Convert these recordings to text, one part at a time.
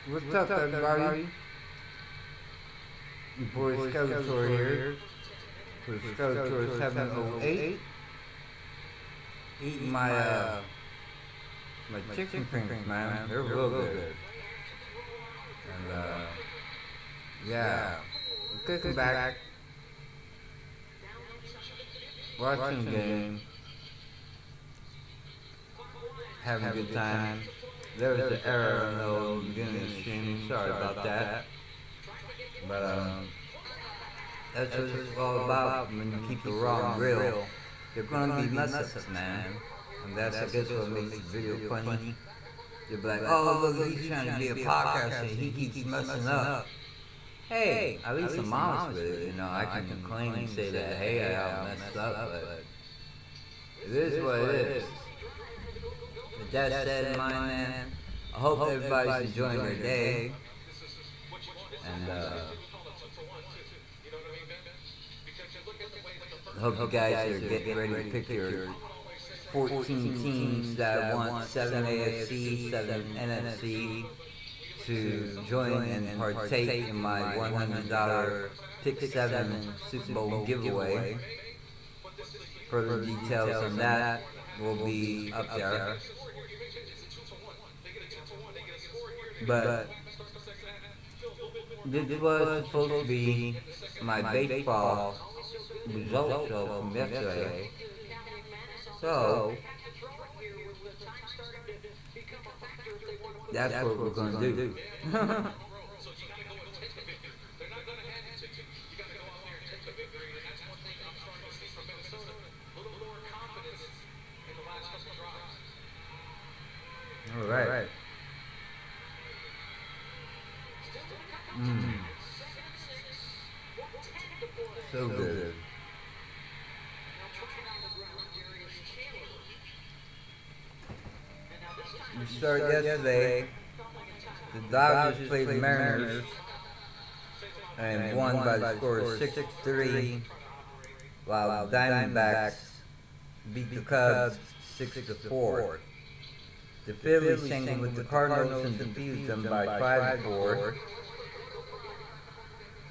What's up, everybody? Boy Skeletor here for Skeletor 708. Eating my chicken fingers, man. They're real good. And yeah, kicking back, watching the game, having a good time. There was an error in the old beginning of the stream. Sorry about that. But that's what it's all about when you keep it raw and real. They're gonna be mess ups, man. And that's, I guess, what makes the video funny. You'll be like, oh, look, he's trying to be a podcaster and he keeps messing up. Hey, at least I'm honest with it, you know. I can claim and say that, hey, I messed up, but it is what it is. With that said in mind, man, I hope everybody's enjoying their day. And I hope you guys are getting ready to pick your 14 teams that want 7 AFC, 7 NFC to join and partake in my $100 Pick 7 Super Bowl giveaway. Further details on that will be up there. But this was supposed to be my baseball results show from yesterday. So that's what we're going to do. All right. So good. We started yesterday. The Dodgers played the Mariners and won by the score of 6-3, while the Diamondbacks beat the Cubs 6-4. The Phillies sang with the Cardinals and defeated them by 5-4.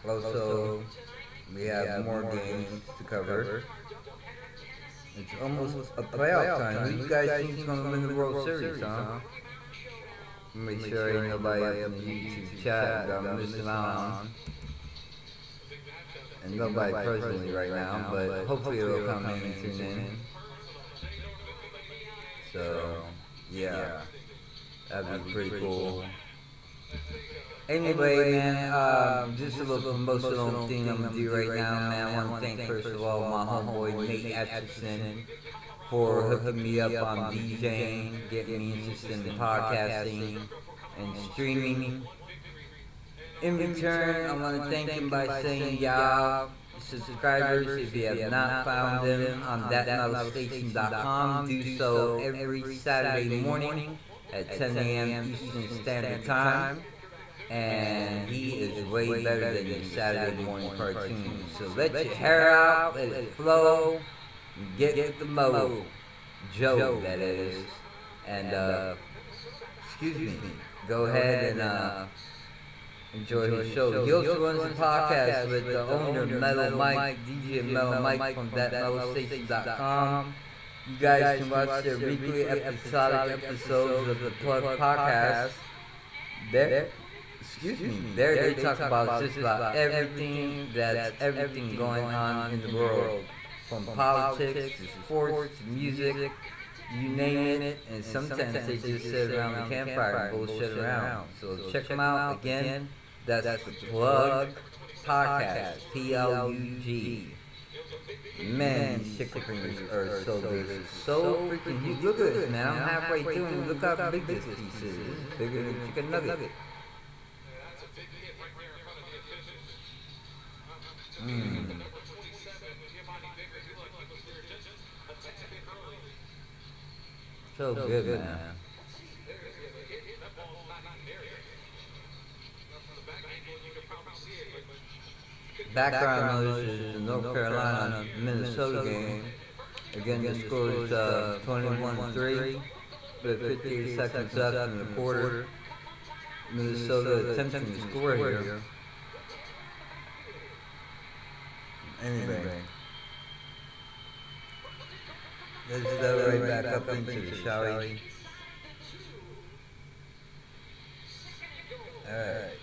Also, we have more games to cover. It's almost a playoff time. Who you guys think is going to win the World Series, huh? Make sure ain't nobody up in the YouTube chat that I'm missing out on. And nobody personally right now, but hopefully it'll come in and tune in. So, yeah, that'd be pretty cool. Anyway, man, just a little promotional thing I'm gonna do right now, man. I want to thank first of all my homeboy Nate Atchison for hooking me up on DJing, getting me interested in podcasting and streaming. In return, I want to thank him by saying, y'all subscribers, if you have not found him on thatmelostation.com, do so every Saturday morning at 10 a.m. Eastern Standard Time. And he is way better than your Saturday morning cartoons. So let your hair out, let it flow, get with the mo. Joe, that is. And, excuse me, go ahead and enjoy his show. He also runs a podcast with the owner, Metal Mike, DJ Metal Mike from thatmelostation.com. You guys can watch their weekly episodic episodes of the Plug Podcast. There they talk about just about everything going on in the world, from politics to sports to music, you name it. And sometimes they just sit around the campfire and bullshit around. So check them out again. That's the Plug Podcast, PLUG. Man, these chicken fingers are so good. So freaking huge. Look at this, man. I'm halfway through and look how big this piece is. It's bigger than a chicken nugget. So good, man. Background noise is the North Carolina Minnesota game. Again, the score is 21-3 with 58 seconds left in the quarter. Minnesota attempting to score here. Anyway, let's go right back up into the shall we? Alright.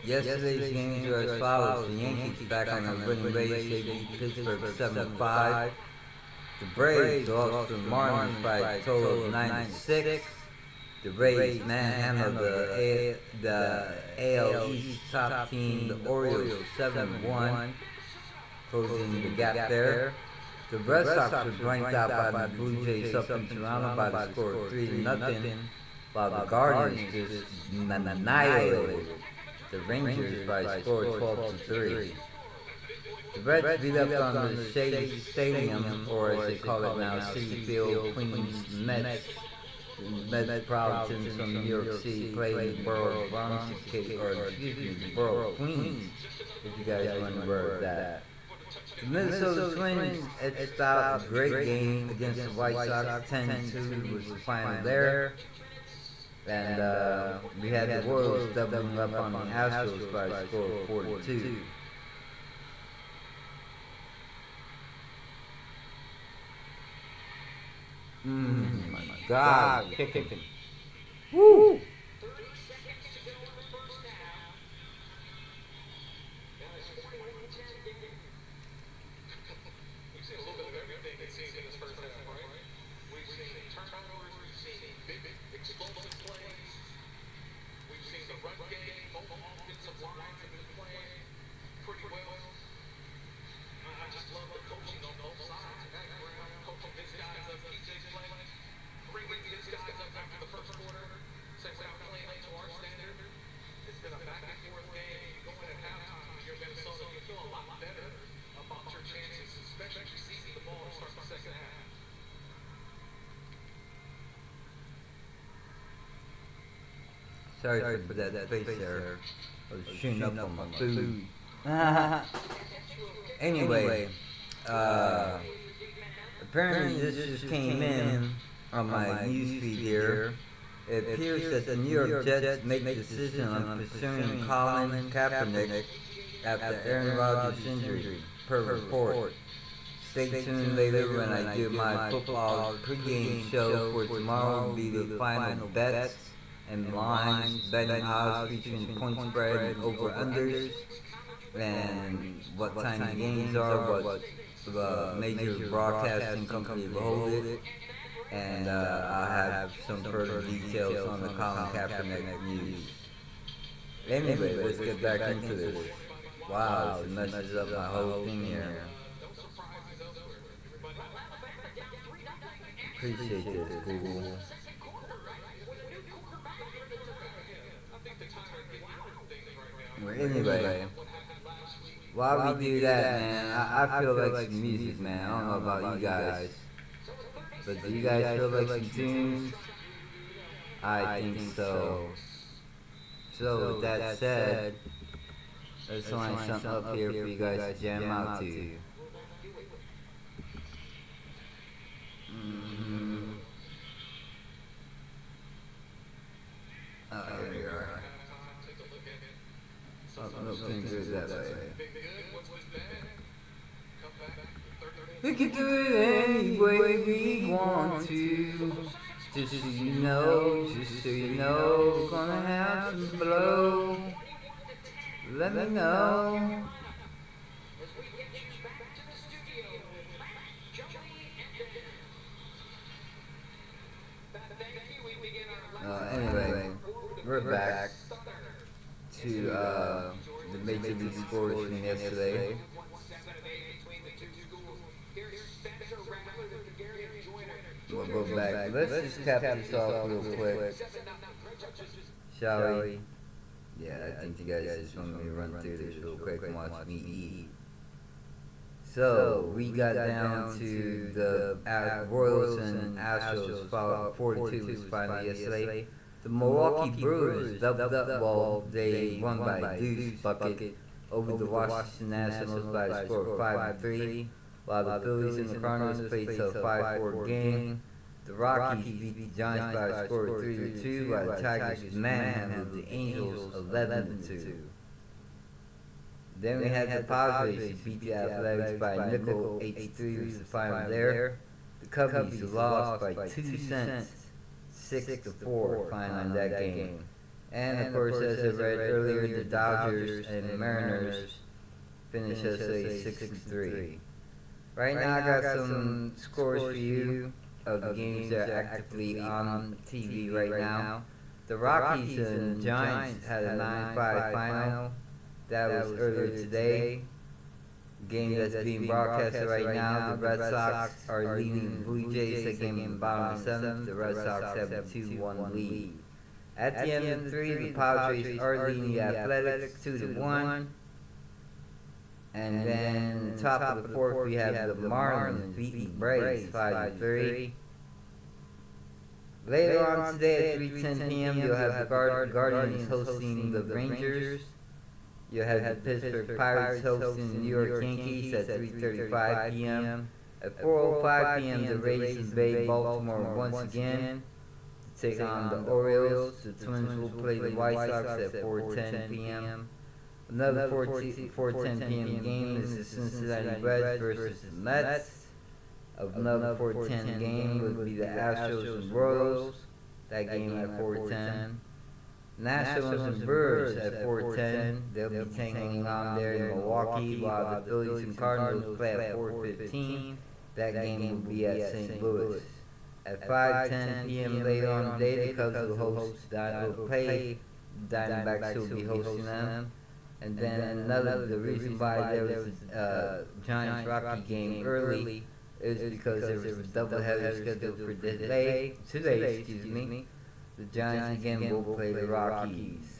Yesterday's games were as follows. The Yankees back on the winning ways. They beat Pittsburgh 7-5. The Braves lost to the Marlins by a total of 9-6. The Rays manhandled the AL East top team, the Orioles 7-1, closing the gap there. The Red Sox were blanked out by the Blue Jays up in Toronto by the score of 3-0, while the Guardians just annihilated the Rangers by a score of 12-3. The Reds beat up on the Shea Stadium, or as they call it now, Citi Field, Queens Mets. The Metropolitans from New York City played the borough of CHEESECAKE, or excuse me, the borough of Queens, if you guys want to word that. The Minnesota Twins etched out a great game against the White Sox. 10-2 was the final there. And we had the Royals doubling up on the Astros by a score of 4-2. My God, kicking. Woo! Sorry for that face there. I was chewing up on my food. Anyway, apparently this just came in on my newsfeed here. It appears that the New York Jets make the decision on pursuing Colin Kaepernick after Aaron Rodgers' injury, per report. Stay tuned later when I do my football pregame show for tomorrow. Will be the final bets and lines, betting odds featuring point spread and over-unders, and what time the games are, what the major broadcasting company will hold it, and I'll have some further details on the Colin Kaepernick news. Anyway, let's get back into this. Wow, this messes up my whole thing here. Appreciate this, Google. Anyway, while we do that, man, I feel like some music, man. I don't know about you guys, but do you guys feel like some tunes? I think so. So with that said, let's line something up here for you guys to jam out to. Here we are. Something good that way. We can do it any way we want to. Just so you know, we're gonna have some blow. Let me know. Anyway, we're back to the Major League scores from yesterday. We'll go back. Let's just cap this off real quick, shall we? Yeah, I think you guys just want me to run through this real quick and watch me eat. So, we got down to the Royals and Astros, 4-2 was final yesterday. The Milwaukee Brewers doubled up, well, they won by deuce bucket over the Washington Nationals by a score of 5-3, while the Phillies and the Cardinals played till 5-4 game. The Rockies beat the Giants by a score of 3-2, while the Tigers manhandled the Angels 11-2. Then we had the Padres who beat the Athletics by a nickel 8-3 was the final there. The Cubbies lost by 2 cents, 6-4 final in that game. And of course, as I read earlier, the Dodgers and Mariners finished us a 6-3. Right now, I got some scores for you of the games that are actively on TV right now. The Rockies and Giants had a 9-5 final. That was earlier today. Game that's being broadcasted right now. The Red Sox are leading the Blue Jays. That game in the bottom of the 7th. The Red Sox have a 2-1 lead. At the end of the 3, the Padres are leading the Athletics 2-1. And then the top of the 4th, we have the Marlins beating the Braves 5-3. Later on today at 3:10 p.m., you'll have the Guardians hosting the Rangers. You'll have the Pittsburgh Pirates hosting the New York Yankees at 3:35 p.m. At 4:05 p.m., the Rays invade Baltimore once again to take on the Orioles. The Twins will play the White Sox at 4:10 p.m. Another 4:10 p.m. game is the Cincinnati Reds versus the Mets. Another 4:10 game would be the Astros and Royals. That game at 4:10. Nationals and Brewers at 4:10. They'll be taking on there in Milwaukee, while the Phillies and Cardinals play at 4:15. That game will be at St. Louis. At 5:10 p.m. later on today, the Cubs will play Diamondbacks will be hosting them. And then the reason why there was a Giants-Rocky game early is because there was a doubleheader scheduled for today, the Giants again will play the Rockies.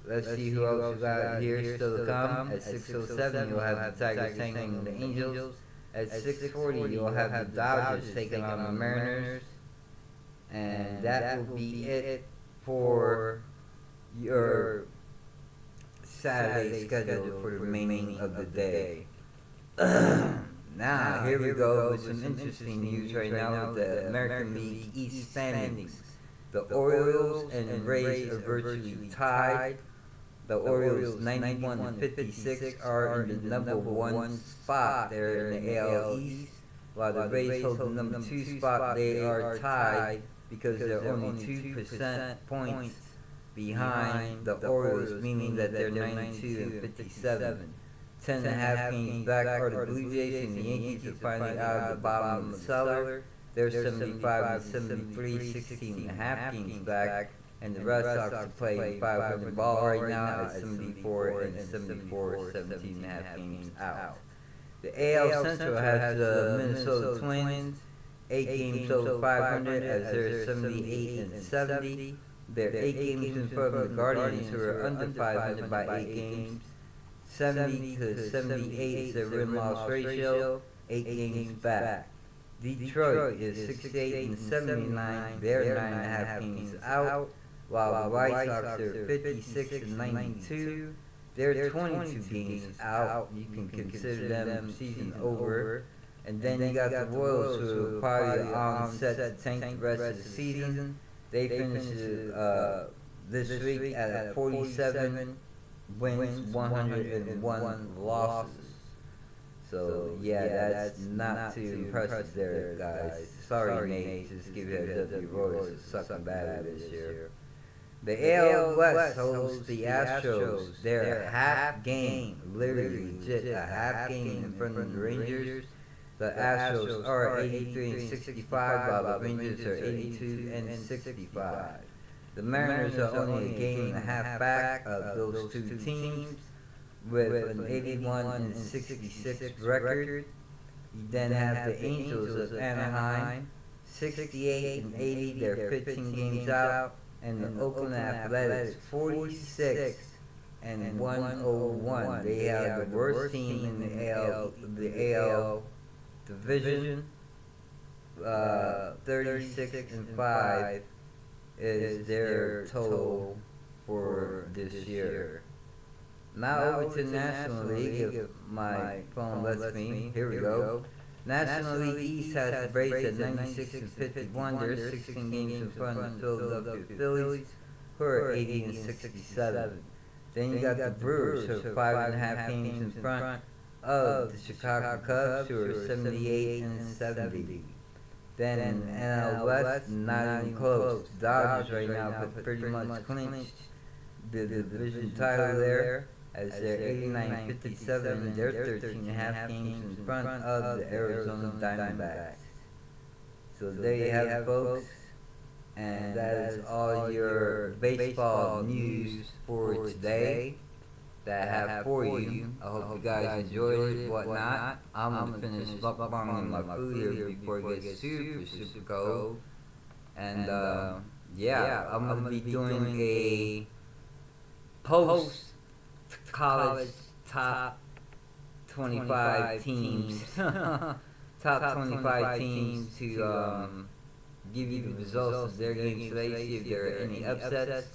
Let's see who else we got here still to come. At 6:07, you'll have the Tigers taking on the Angels. At 6:40, you'll have the Dodgers taking on the Mariners. And that will be it for your Saturday schedule for the remaining of the day. Now, here we go with some interesting news right now with the American League East standings. The Orioles and Rays are virtually tied. The Orioles 91-56 are in the number 1 spot. They're in the AL East, while the Rays hold the number 2 spot. They are tied because they're only 2% points behind the Orioles, meaning that they're 92-57. 10.5 games back are the Blue Jays, and the Yankees are finally out of the bottom of the cellar. They're 75-73, 16.5 games back, and the Red Sox are playing 500 ball right now at 74 and 74, 17.5 games out. The AL Central has the Minnesota Twins, 8 games over 500 as they're 78 and 70. They're 8 games in front of the Guardians, who are under 500 by 8 games. 70-78 is their win-loss ratio, 8 games back. Detroit is 68 and 79, they're 9.5 games out, while the White Sox are 56 and 92, they're 22 games out. You can consider them season over. And then you got the Royals, who are probably on set to tank the rest of the season. They finished this week at 47 wins, 101 losses. So yeah, that's not too impressive there, guys. Sorry, Nate, just give you a heads up, your Royals are sucking bad this year. The AL West hosts the Astros. They're a half game, literally legit a half game in front of the Rangers. The Astros are 83 and 65, while the Rangers are 82 and 65. The Mariners are only a game and a half back of those two teams, with an 81 and 66 record. You then have the Angels of Anaheim, 68 and 80. They're 15 games out, and the Oakland Athletics, 46 and 101. They have the worst team in the AL division. 36 and 5 is their total for this year. Now over to the National League, if my phone lets me. Here we go. National League East has the Braves at 96 and 51. They're 16 games in front of the Philadelphia Phillies, who are 80 and 67. Then you got the Brewers, who are 5.5 games in front of the Chicago Cubs, who are 78 and 70. Then in NL West, not even close. Dodgers right now have pretty much clinched the division title there, as they're 89-57 and they're 13.5 games in front of the Arizona Diamondbacks. So there you have it, folks, and that is all your baseball news for today that I have for you. I hope you guys enjoyed it, whatnot. I'm gonna finish mukbanging my food here before it gets super cold. And yeah, I'm gonna be doing a post college top 25 teams top 25 teams to give you the results of their games today, see if there are any upsets,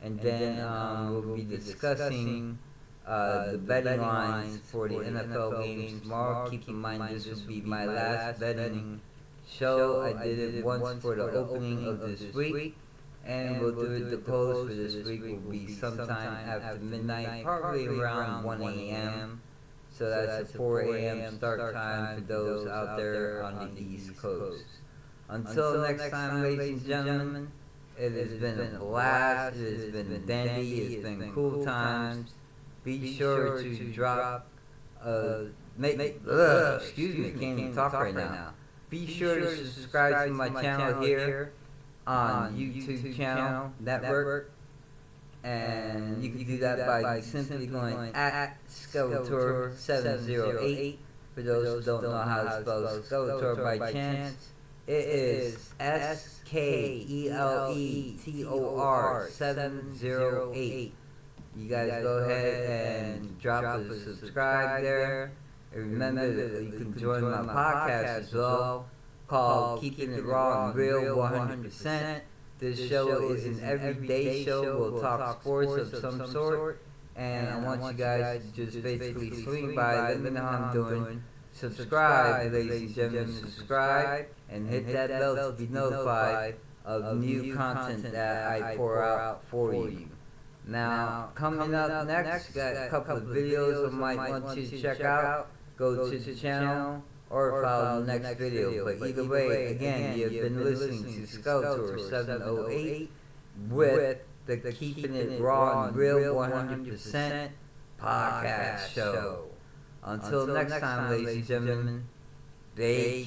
and then we'll be discussing the betting lines for the NFL games tomorrow. Keep in mind this will be my last betting show. I did it once for the opening of this week, and we'll do it. The close for this week will be sometime after midnight, probably around 1 a.m. So that's a 4 a.m. start time for those out there on the East Coast. Until next time, ladies and gentlemen, it has been a blast, it has been dandy, it's been cool times. Be sure to drop, excuse me, can't even talk right now. Be sure to subscribe to my channel here on YouTube channel network, and you can do that by simply going at Skeletor708. For those who don't know how to spell Skeletor by chance, it is SKELETOR 708. You guys go ahead and drop a subscribe there. And remember that you can join my podcast as well, called Keeping It Raw and Real 100%. This show is an everyday show. We'll talk sports of some sort, and I want you guys to just basically swing by, let me know how I'm doing. Subscribe, ladies and gentlemen, subscribe, and hit that bell to be notified of new content that I pour out for you. Now, coming up next, got a couple of videos I might want you to check out. Go to the channel or follow the next video. But either way, again, you've been listening to Skeletor 708 with the Keeping It Raw and Real 100% podcast show. Until next time, ladies and gentlemen, they